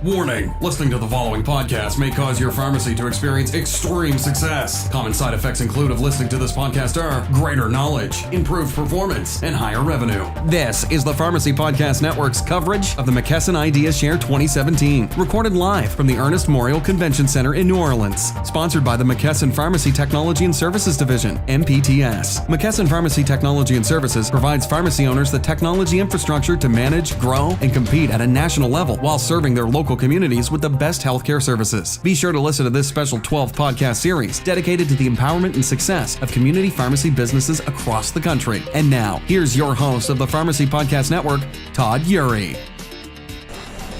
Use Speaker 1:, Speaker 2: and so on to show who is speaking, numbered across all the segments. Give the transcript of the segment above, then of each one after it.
Speaker 1: Warning, listening to the following podcast may cause your pharmacy to experience extreme success. Common side effects include of listening to this podcast are greater knowledge, improved performance, and higher revenue. This is the Pharmacy Podcast Network's coverage of the McKesson Idea Share 2017, recorded live from the Ernest Morial Convention Center in New Orleans, sponsored by the McKesson Pharmacy Technology and Services Division, MPTS. McKesson Pharmacy Technology and Services provides pharmacy owners the technology infrastructure to manage, grow, and compete at a national level while serving their local communities with the best healthcare services. Be sure to listen to this special 12th podcast series dedicated to the empowerment and success of community pharmacy businesses across the country. And now, here's your host of the Pharmacy Podcast Network, Todd Urey.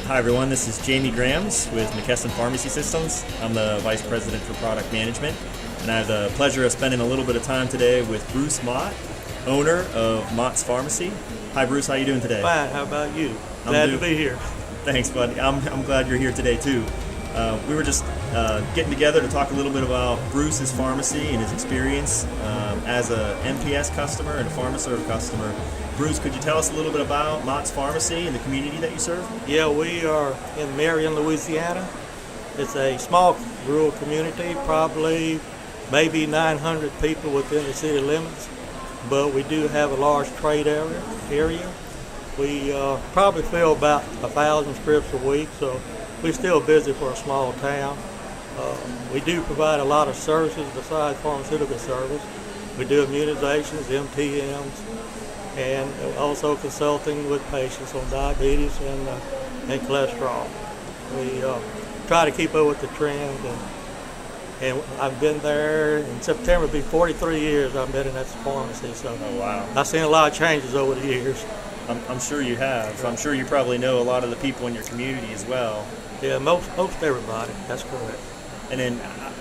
Speaker 2: Hi everyone, this is Jamie Gramz with McKesson Pharmacy Systems. I'm the Vice President for Product Management, and I have the pleasure of spending a little bit of time today with Bruce Mott, owner of Mott's Pharmacy. Hi Bruce, how you doing today?
Speaker 3: Fine, how about you? Glad to be here.
Speaker 2: Thanks, buddy. I'm glad you're here today, too. We were just getting together to talk a little bit about Bruce's pharmacy and his experience as a MPS customer and a PharmaServe customer. Bruce, could you tell us a little bit about Mott's Pharmacy and the community that you serve?
Speaker 3: Yeah, we are in Marion, Louisiana. It's a small rural community, probably maybe 900 people within the city limits, but we do have a large trade area. We probably fill about 1,000 scripts a week, so we're still busy for a small town. We do provide a lot of services besides pharmaceutical service. We do immunizations, MTMs, and also consulting with patients on diabetes and cholesterol. We try to keep up with the trend, and I've been there in September. It'll be 43 years I've been in that pharmacy, so
Speaker 2: oh, wow.
Speaker 3: I've seen a lot of changes over the years.
Speaker 2: I'm sure you have. I'm sure you probably know a lot of the people in your community as well.
Speaker 3: Yeah, most everybody. That's correct.
Speaker 2: And then,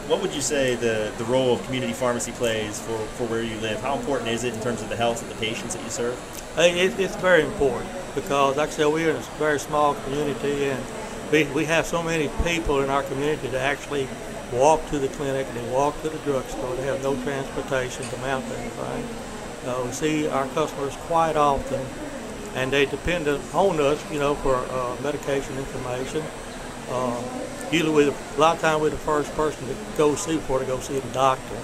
Speaker 2: what would you say the role of community pharmacy plays for where you live? How important is it in terms of the health of the patients that you serve?
Speaker 3: It's very important because, like I said, we're in a very small community, and we have so many people in our community that actually walk to the clinic and they walk to the drugstore. They have no transportation to mount anything. We see our customers quite often, and they depend on us, for medication information. Usually, a lot of times we're the first person to go see before to go see the doctor.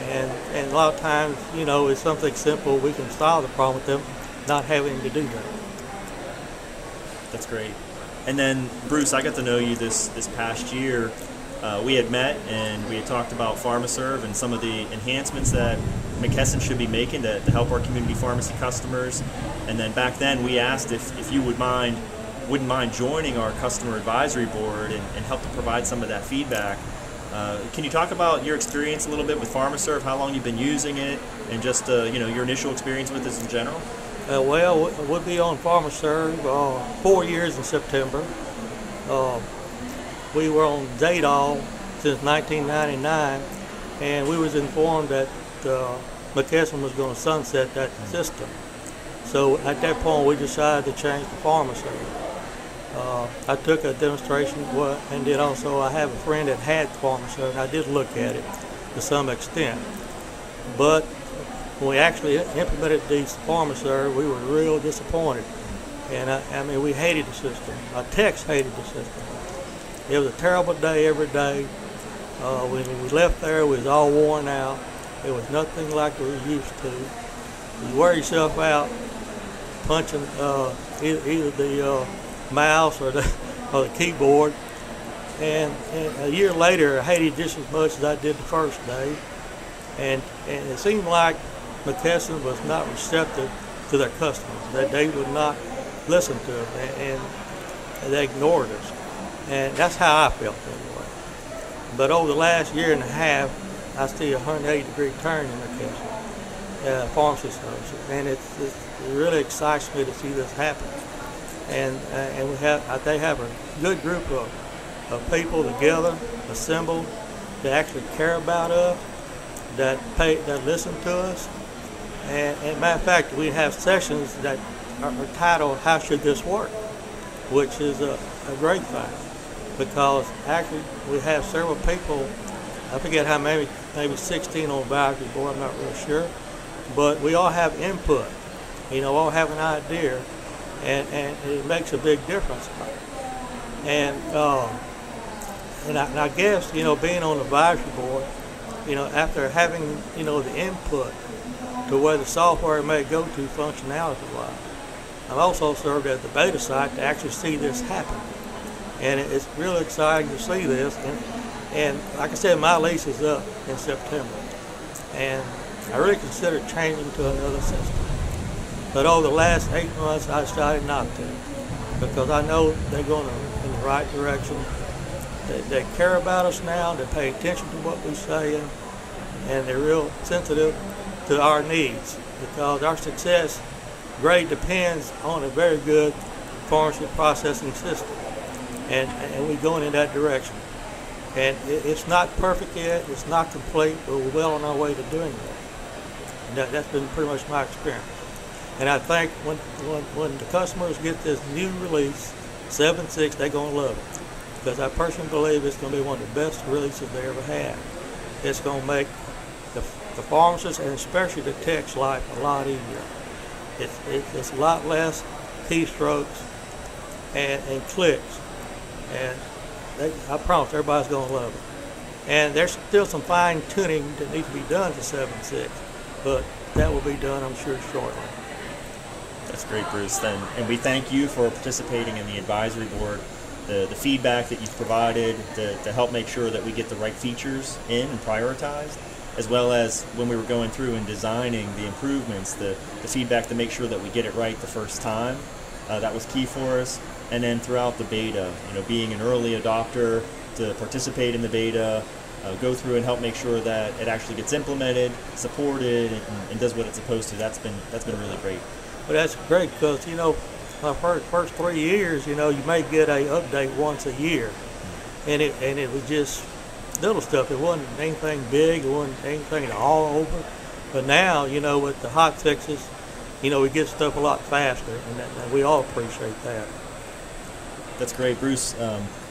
Speaker 3: And a lot of times, it's something simple. We can solve the problem with them not having to do that.
Speaker 2: That's great. And then, Bruce, I got to know you this past year. We had met and we had talked about PharmaServe and some of the enhancements that McKesson should be making to help our community pharmacy customers. And then back then we asked if you wouldn't mind joining our customer advisory board and help to provide some of that feedback. Can you talk about your experience a little bit with PharmaServe, how long you've been using it, and just your initial experience with this in general?
Speaker 3: Well, we'll be on PharmaServe 4 years in September. We were on Zadol since 1999, and we was informed that McKesson was going to sunset that system. So at that point, we decided to change to PharmaServe. I took a demonstration, and then also I have a friend that had PharmaServe, and I did look at it to some extent. But when we actually implemented these PharmaServe, we were real disappointed. And we hated the system. Our techs hated the system. It was a terrible day every day. When we left there, we was all worn out. It was nothing like we were used to. You wear yourself out punching either the mouse or the keyboard. And a year later, I hated it just as much as I did the first day. And it seemed like McKesson was not receptive to their customers, that they would not listen to us, and they ignored us. And that's how I felt anyway. But over the last year and a half, I see a 180-degree turn in McKesson pharmacy services, and it really excites me to see this happen. And they have a good group of people together, assembled, that actually care about us, that listen to us. And matter of fact, we have sessions that are titled "How Should This Work?" which is a great thing, because actually we have several people, I forget how many, maybe 16 on the advisory board, I'm not real sure, but we all have input, all have an idea, and it makes a big difference. And I guess, being on the advisory board, after having, the input to where the software may go to functionality-wise, I've also served at the beta site to actually see this happen. And it's really exciting to see this. And like I said, my lease is up in September. And I really considered changing to another system. But over the last 8 months, I decided not to, because I know they're going in the right direction. They care about us now. They pay attention to what we're saying, and they're real sensitive to our needs, because our success greatly depends on a very good pharmacy processing system, and we're going in that direction. And it's not perfect yet. It's not complete, but we're well on our way to doing that. That's been pretty much my experience. And I think when the customers get this new release, 7.6, they're going to love it. Because I personally believe it's going to be one of the best releases they ever had. It's going to make the pharmacist and especially the tech's life a lot easier. It's a lot less keystrokes and clicks. And I promise everybody's going to love it. And there's still some fine tuning that needs to be done to 7.6, but that will be done, I'm sure, shortly.
Speaker 2: That's great, Bruce. And we thank you for participating in the advisory board. The feedback that you've provided to help make sure that we get the right features in and prioritized, as well as when we were going through and designing the improvements, the feedback to make sure that we get it right the first time. That was key for us. And then throughout the beta, being an early adopter to participate in the beta, go through and help make sure that it actually gets implemented, supported, and does what it's supposed to. That's been really great.
Speaker 3: Well, that's great, because my first 3 years, you may get a update once a year, and it was just little stuff. It wasn't anything big. It wasn't anything all over. But now, with the hot fixes, we get stuff a lot faster, and we all appreciate that.
Speaker 2: That's great, Bruce.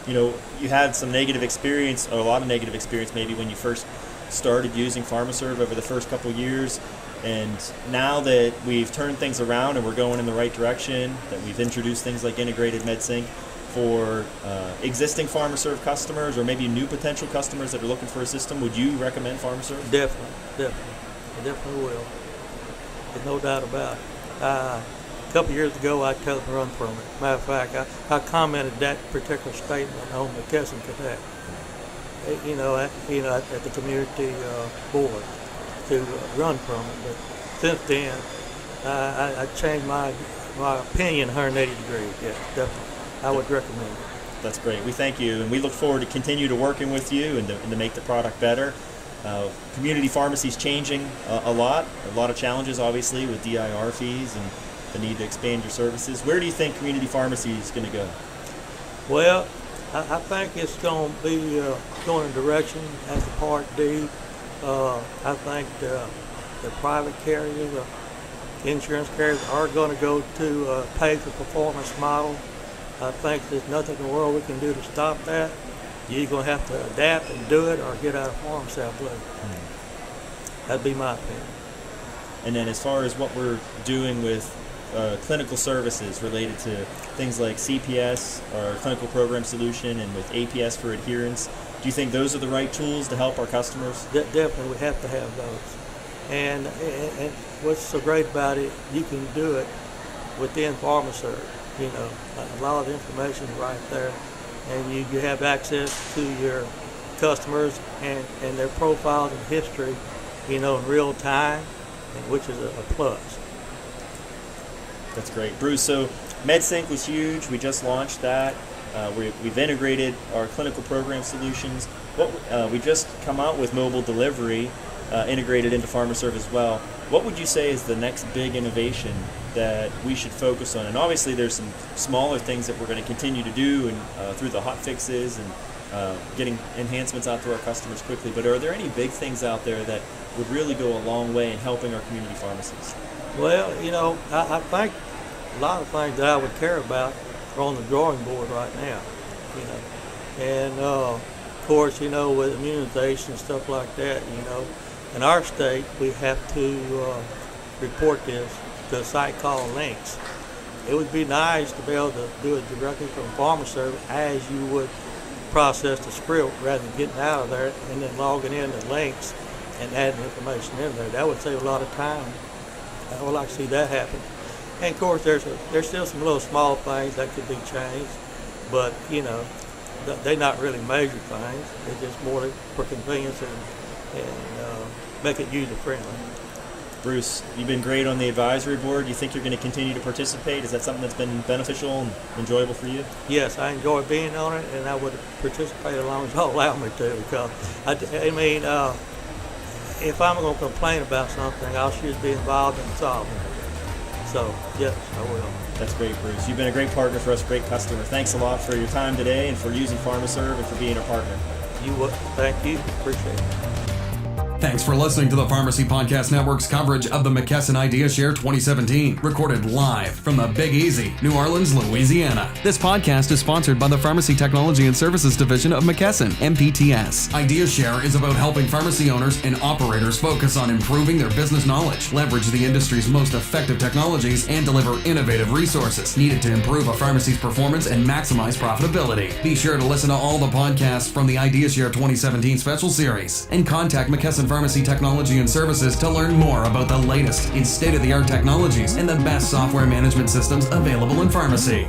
Speaker 2: You had some negative experience, or a lot of negative experience, maybe when you first started using PharmaServe over the first couple years. And now that we've turned things around and we're going in the right direction, that we've introduced things like integrated MedSync for existing PharmaServe customers, or maybe new potential customers that are looking for a system, would you recommend PharmaServe?
Speaker 3: Definitely. I definitely will. There's no doubt about it. A couple years ago, I totally run from it. Matter of fact, I commented that particular statement on McKesson Connect, at the community board, to run from it. But since then, I changed my opinion 180 degrees. Yeah, definitely. I would recommend it.
Speaker 2: That's great. We thank you, and we look forward to continue to working with you and to make the product better. Community pharmacy is changing a lot of challenges, obviously, with DIR fees and the need to expand your services. Where do you think community pharmacy is going to go?
Speaker 3: Well, I think it's going to be going in a direction as the Part D. I think the private carriers, insurance carriers, are going to go to a pay-for-performance model. I think there's nothing in the world we can do to stop that. You're going to have to adapt and do it, or get out of pharmacy, I believe. That'd be my opinion.
Speaker 2: And then as far as what we're doing with clinical services related to things like CPS, or clinical program solution, and with APS for adherence, do you think those are the right tools to help our customers?
Speaker 3: Definitely, we have to have those. And what's so great about it, you can do it within PharmaServe. A lot of information is right there, and you have access to your customers and their profiles and history, in real time, which is a plus.
Speaker 2: That's great, Bruce. So MedSync was huge. We just launched that. We've integrated our clinical program solutions. We just come out with mobile delivery integrated into PharmaServe as well. What would you say is the next big innovation that we should focus on? And obviously there's some smaller things that we're going to continue to do, and through the hot fixes and getting enhancements out to our customers quickly. But are there any big things out there that would really go a long way in helping our community pharmacies?
Speaker 3: Well, I think a lot of things that I would care about are on the drawing board right now. And of course, with immunization and stuff like that, in our state, we have to report this to a site called Links. it would be nice to be able to do it directly from pharmacy as you would process the script rather than getting out of there and then logging in the links and adding information in there. That would save a lot of time. I would like to see that happen. And of course, there's still some little small things that could be changed, but you know, they're not really major things. They're just more for convenience and make it user friendly.
Speaker 2: Bruce, you've been great on the advisory board. Do you think you're going to continue to participate? Is that something that's been beneficial and enjoyable for you?
Speaker 3: Yes, I enjoy being on it, and I would participate as long as y'all allow me to. Because I mean, if I'm going to complain about something, I should be involved in solving it. So yes, I will.
Speaker 2: That's great, Bruce. You've been a great partner for us, great customer. Thanks a lot for your time today and for using PharmaServe and for being a partner.
Speaker 3: Thank you. Appreciate it.
Speaker 1: Thanks for listening to the Pharmacy Podcast Network's coverage of the McKesson Idea Share 2017, recorded live from the Big Easy, New Orleans, Louisiana. This podcast is sponsored by the Pharmacy Technology and Services Division of McKesson, MPTS. Idea Share is about helping pharmacy owners and operators focus on improving their business knowledge, leverage the industry's most effective technologies, and deliver innovative resources needed to improve a pharmacy's performance and maximize profitability. Be sure to listen to all the podcasts from the Idea Share 2017 special series and contact McKesson Pharmacy Technology and Services to learn more about the latest in state-of-the-art technologies and the best software management systems available in pharmacy.